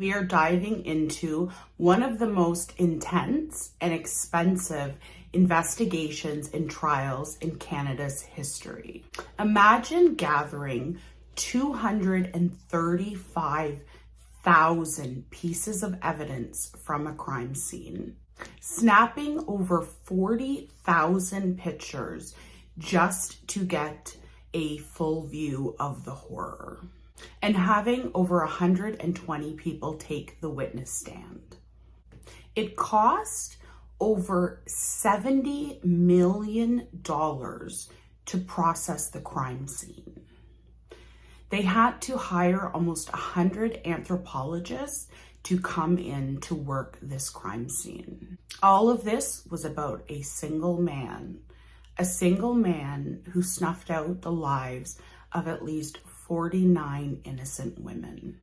We are diving into one of the most intense and expensive investigations and trials in Canada's history. Imagine gathering 235,000 pieces of evidence from a crime scene, snapping over 40,000 pictures just to get a full view of the horror, and having over 120 people take the witness stand. It cost over $70 million to process the crime scene. They had to hire almost 100 anthropologists to come in to work this crime scene. All of this was about a single man who snuffed out the lives of at least 49 innocent women.